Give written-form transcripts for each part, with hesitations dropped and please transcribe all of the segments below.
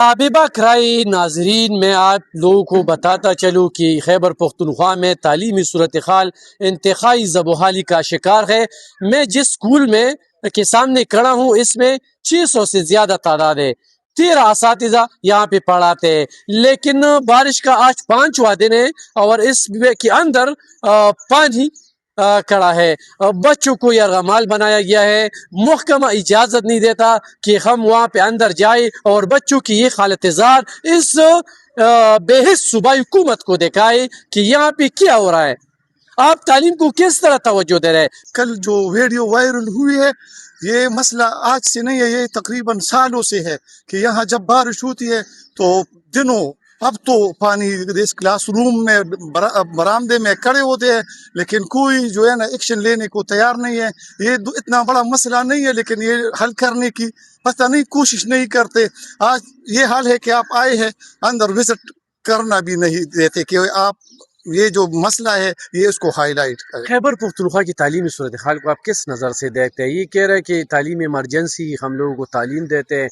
حبیبہ کرائی ناظرین، میں آپ لوگوں کو بتاتا چلوں کہ خیبر پختونخوا میں تعلیمی صورتحال انتہائی زبحالی کا شکار ہے۔ میں جس اسکول میں کے سامنے کھڑا ہوں اس میں 600 سے زیادہ تعداد ہے، 13 اساتذہ یہاں پہ پڑھاتے ہیں، لیکن بارش کا آج 5واں دن ہے اور اس کے اندر پانی کڑا ہے۔ بچوں کو یرغمال بنایا گیا ہے، محکمہ اجازت نہیں دیتا کہ ہم وہاں پہ اندر جائیں، اور بچوں کی یہ حالت زار اس بے حس صوبائی حکومت کو دکھائے کہ یہاں پہ کیا ہو رہا ہے، آپ تعلیم کو کس طرح توجہ دے رہے ہیں۔ کل جو ویڈیو وائرل ہوئی ہے یہ مسئلہ آج سے نہیں ہے، یہ تقریباً سالوں سے ہے کہ یہاں جب بارش ہوتی ہے تو دنوں اب تو پانی اس کلاس روم میں برآمدے میں کھڑے ہوتے ہیں، لیکن کوئی جو ہے نا ایکشن لینے کو تیار نہیں ہے۔ یہ اتنا بڑا مسئلہ نہیں ہے لیکن یہ حل کرنے کی پتہ نہیں کوشش نہیں کرتے۔ آج یہ حال ہے کہ آپ آئے ہیں اندر وزٹ کرنا بھی نہیں دیتے کہ آپ یہ جو مسئلہ ہے یہ اس کو ہائی لائٹ کریں۔ خیبر پختونخوا کی تعلیمی صورتحال کو آپ کس نظر سے دیکھتے ہیں؟ یہ کہہ رہے ہیں کہ تعلیم ایمرجنسی، ہم لوگوں کو تعلیم دیتے ہیں،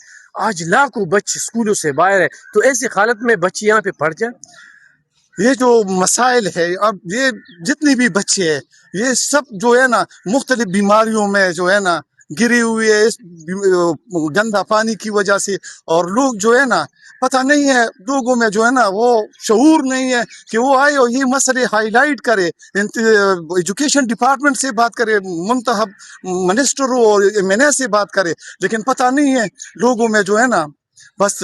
آج لاکھوں بچے اسکولوں سے باہر ہے، تو ایسی حالت میں بچے یہاں پہ پڑھ جائیں۔ یہ جو مسائل ہے، اب یہ جتنی بھی بچے ہیں یہ سب جو ہے نا مختلف بیماریوں میں جو ہے نا گری ہوئی ہے اس گندا پانی کی وجہ سے، اور لوگ جو ہے نا پتہ نہیں ہے، لوگوں میں جو ہے نا وہ شعور نہیں ہے کہ وہ آئے اور یہ مسئلے ہائی لائٹ کرے، ایجوکیشن ڈپارٹمنٹ سے بات کرے، منتخب منسٹروں اور ایم این اے سے بات کرے، لیکن پتہ نہیں ہے لوگوں میں جو ہے نا بس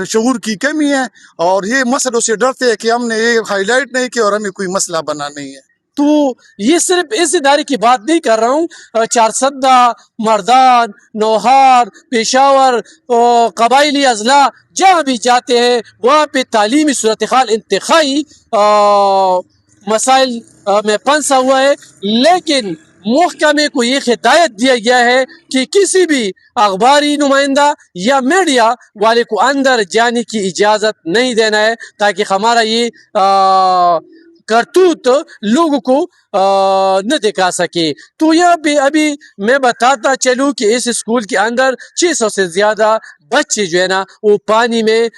شعور کی کمی ہے، اور یہ مسئلوں سے ڈرتے ہیں کہ ہم نے یہ ہائی لائٹ نہیں کیا اور ہمیں کوئی مسئلہ بنا نہیں ہے۔ تو یہ صرف اس ادارے کی بات نہیں کر رہا ہوں، چارسدہ، مردان، نوہار، پشاور، قبائلی اضلاع جہاں بھی جاتے ہیں وہاں پہ تعلیمی صورتحال انتہائی مسائل میں پنسا ہوا ہے، لیکن محکمے کو یہ ہدایت دیا گیا ہے کہ کسی بھی اخباری نمائندہ یا میڈیا والے کو اندر جانے کی اجازت نہیں دینا ہے، تاکہ ہمارا یہ کرتوت لوگوں کو نہ دکھا سکے۔ تو یہاں پہ ابھی میں بتاتا چلوں کہ اس اسکول کے اندر 600 سے زیادہ بچے جو ہے نا وہ پانی میں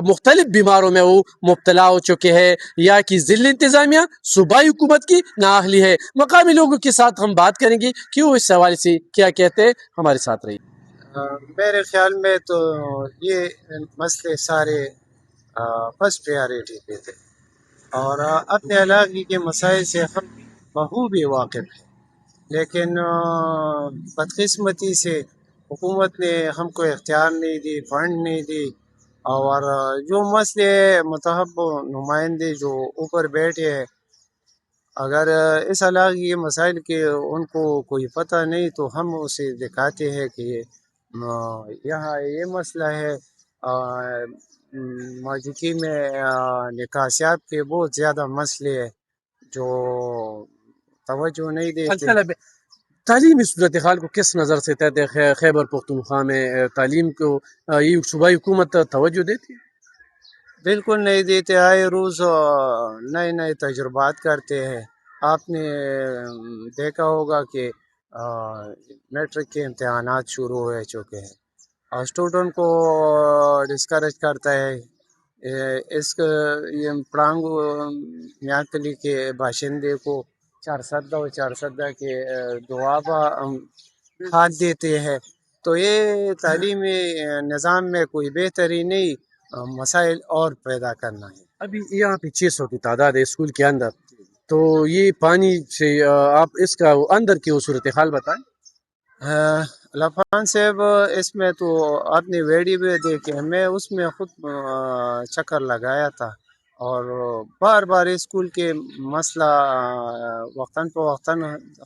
مختلف بیماروں میں وہ مبتلا ہو چکے ہیں، یا کہ ضلع انتظامیہ صوبائی حکومت کی نااہلی ہے۔ مقامی لوگوں کے ساتھ ہم بات کریں گے کہ وہ اس حوالے سے کیا کہتے ہیں، ہمارے ساتھ رہیے۔ میرے خیال میں تو یہ مسئلے سارے فرسٹ پریارٹی پہ تھے، اور اپنے علاقے کے مسائل سے ہم بخوبی واقف ہیں، لیکن بدقسمتی سے حکومت نے ہم کو اختیار نہیں دی، فنڈ نہیں دی، اور جو مسئلے منتخب نمائندے جو اوپر بیٹھے ہیں، اگر اس علاقے کے مسائل کے ان کو کوئی پتہ نہیں تو ہم اسے دکھاتے ہیں کہ یہاں یہ مسئلہ ہے۔ موجودگی میں نکاسیات کے بہت زیادہ مسئلے ہیں جو توجہ نہیں دیتے۔ تعلیمی صورتحال کو کس نظر سے دیکھتے ہیں؟ خیبر پختونخوا میں تعلیم کو یہ صوبائی حکومت توجہ دیتی ہے؟ بالکل نہیں دیتے، آئے روز نئے نئے تجربات کرتے ہیں۔ آپ نے دیکھا ہوگا کہ میٹرک کے امتحانات شروع ہو چکے ہیں اور اسٹوڈنٹ کو ڈسکریج کرتا ہے۔ اس پڑانگو میاں کلی کے باشندے کو چارسدہ کے دعابہ ہاتھ دیتے ہیں، تو یہ تعلیمی نظام میں کوئی بہتری نہیں، مسائل اور پیدا کرنا ہے۔ ابھی یہاں پہ 600 کی تعداد ہے اسکول کے اندر، تو یہ پانی سے آپ اس کا اندر کی وہ صورتحال بتائیں۔ لفان صاحب، اس میں تو آپ نے ویڈیو بھی دیکھے، میں اس میں خود چکر لگایا تھا، اور بار بار اسکول کے مسئلہ وقتاً فوقتاً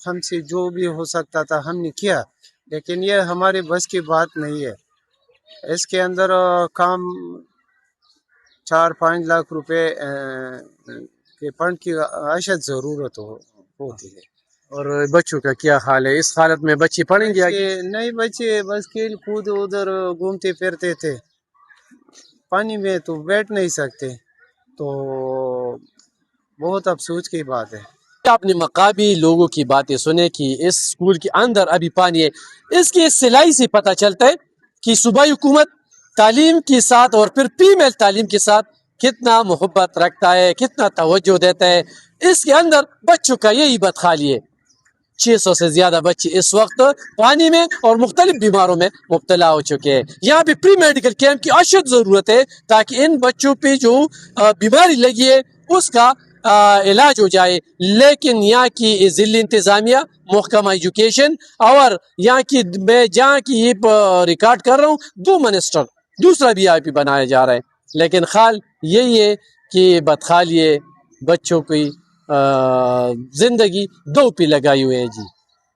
ہم سے جو بھی ہو سکتا تھا ہم نے کیا، لیکن یہ ہمارے بس کی بات نہیں ہے۔ اس کے اندر کام 4-5 لاکھ روپے کے فنڈ کی اشد ضرورت ہوتی ہے۔ اور بچوں کا کیا حال ہے؟ اس حالت میں بچے پڑھیں گے آگے؟ نہیں، بچے بس کھیل کود ادھر گھومتے پھرتے تھے، پانی میں تو بیٹھ نہیں سکتے، تو بہت افسوس کی بات ہے۔ آپ نے مقامی لوگوں کی باتیں سنے کہ اس اسکول کے اندر ابھی پانی ہے، اس کی سلائی سے پتہ چلتا ہے کہ صوبائی حکومت تعلیم کے ساتھ اور پھر فیمیل تعلیم کے ساتھ کتنا محبت رکھتا ہے، کتنا توجہ دیتا ہے. اس کے اندر بچوں کا یہی بدحالی ہے. 600 سے زیادہ بچے اس وقت پانی میں اور مختلف بیماروں میں مبتلا ہو چکے ہیں. یہاں پہ پری میڈیکل کیمپ کی اشد ضرورت ہے تاکہ ان بچوں پہ جو بیماری لگی ہے اس کا علاج ہو جائے. لیکن یہاں کی ضلعی انتظامیہ، محکمہ ایجوکیشن اور یہاں کی میں جہاں کی یہ ریکارڈ کر رہا ہوں 2 منسٹر، دوسرا بھی آئی پی بنایا جا رہا ہے. لیکن خال یہی ہے کہ بدحالی ہے، بچوں کی زندگی 2 پہ لگائی ہوئی ہے. جی